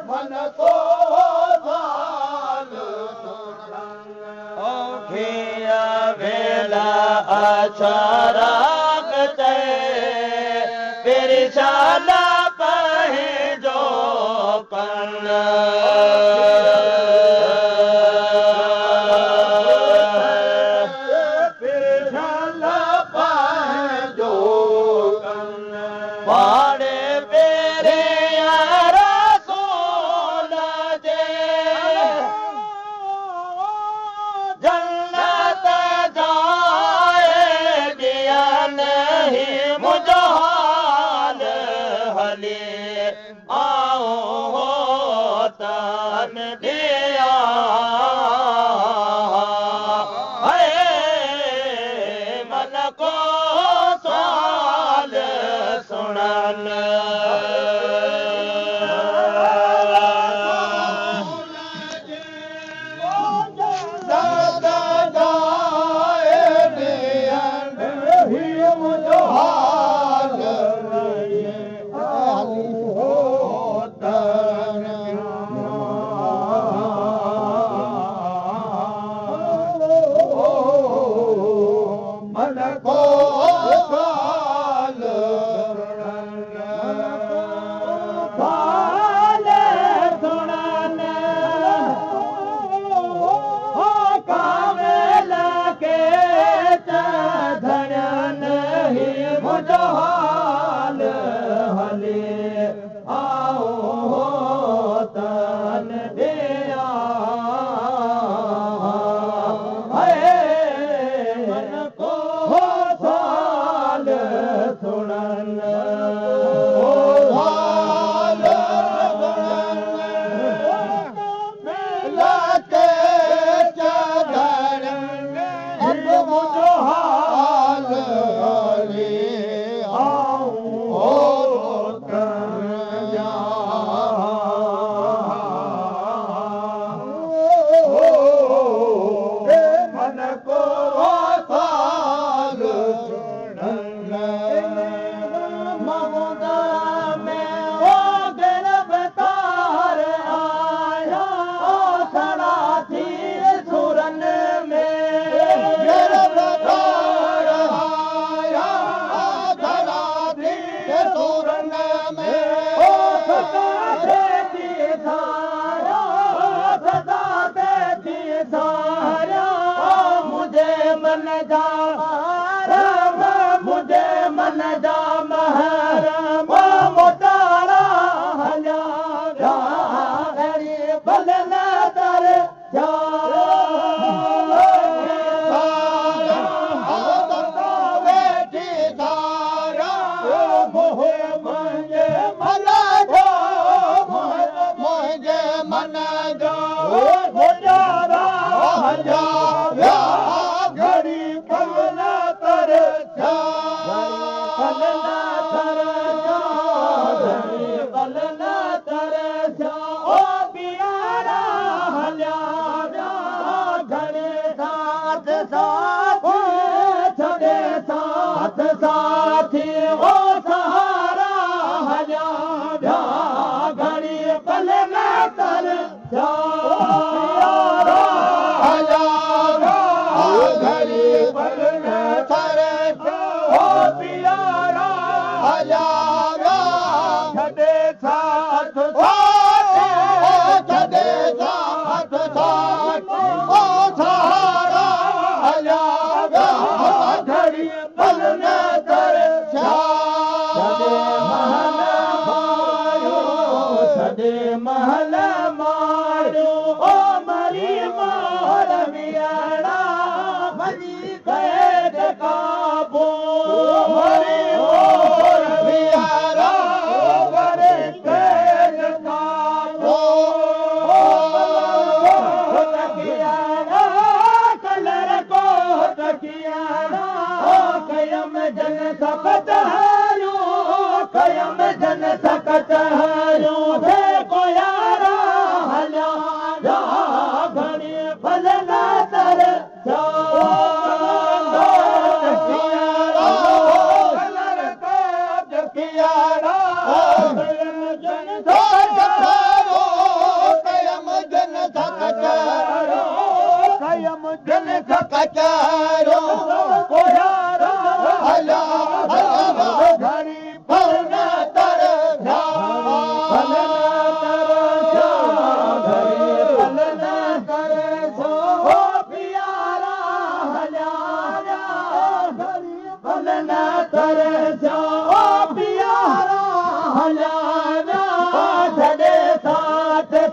मन को साल खिया वेला अचाराग ते पिरशाला पहे जो कन पिरशाला पहे जो कन पाड़े पेरे रसूल जे जन्नत जाए दिया नहीं मुझो हाल हले आओ तन दिया मन को साल सुनन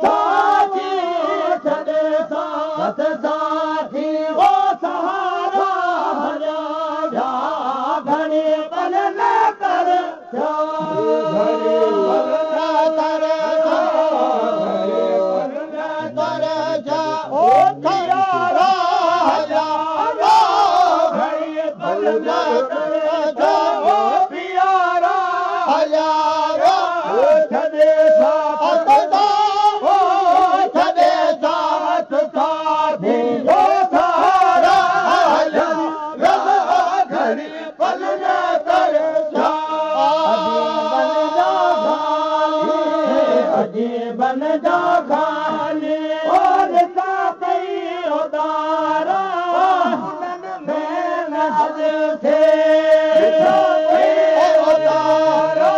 साथी छॾे साथ साथी ओ सहारा हलिया घणी पल न कर घणी पल न कर ओ यारा हलिया घणी पल न कर ओ प्यारा हलिया छॾे साथ बन जा खाने और साथी उदारा में नज थे उदारा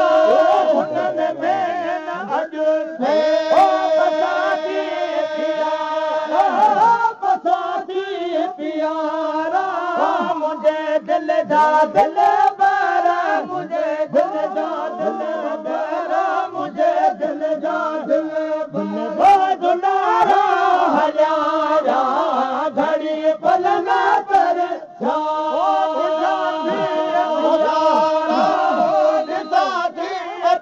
में नज थे पसाती प्यारा मुझे दिल जा दिल बरा मुझे दिल जा दिल बरा मुझे दिल जा दिल दुलारा हलिया घड़ी पल न कर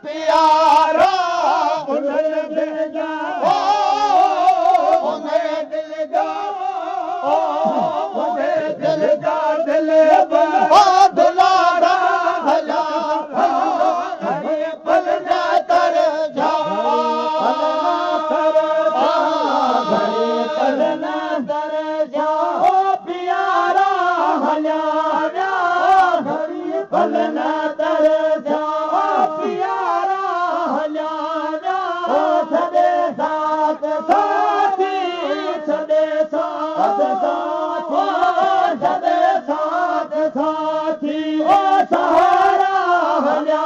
प्यारा दिल दुलारा हला पल न कर पल न कर प्यारा हलिया घड़ी पल न कर प्यारा हलिया छॾे साथ साथी छॾे साथ साथी छॾे साथ साथी ओ सहारा हलिया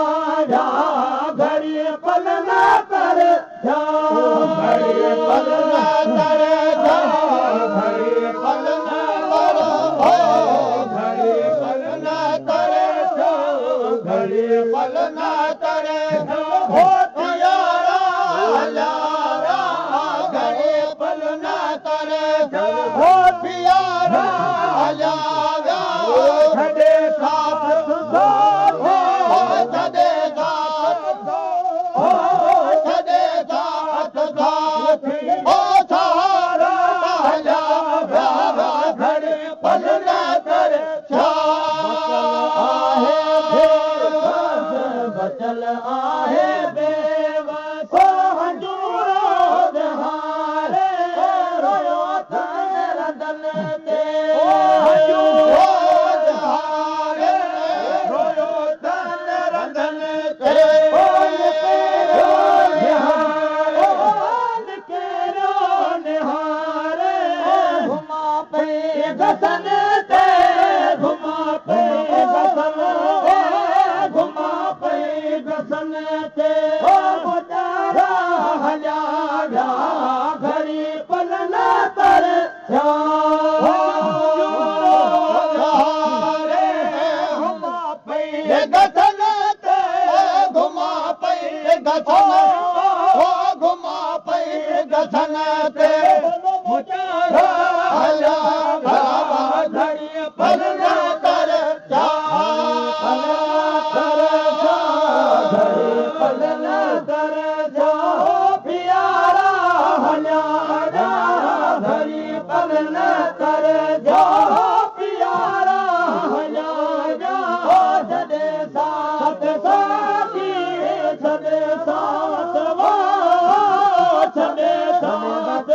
घड़ी पल न कर घड़ी पल न कर घड़ी पल न कर घड़ी पल न कर घड़ी पल न कर हो प्यारा हलिया घड़ी पल न कर हो प्यारा हलिया छॾे साथ छॾे साथ छॾे साथ साथी ओ सहारा हलिया घड़ी पल न कर बचल आहे बेवस हजूरो हारे रोयो रदन ते हारे रोयो रदन ते निहारे घुमा पे गसन ते घुमा पे गसन घुमा पे गसन ते मुदारा हलिया घड़ी पल न कर घुमा पे गसन ते घुमा पे गसन घुमा पे गसन ते मुदारा हलिया घड़ी पल न कर पल न कर प्यारा हलिया घड़ी पल न कर प्यारा हलिया छॾे साथ साथी छॾे साथ छॾे साथ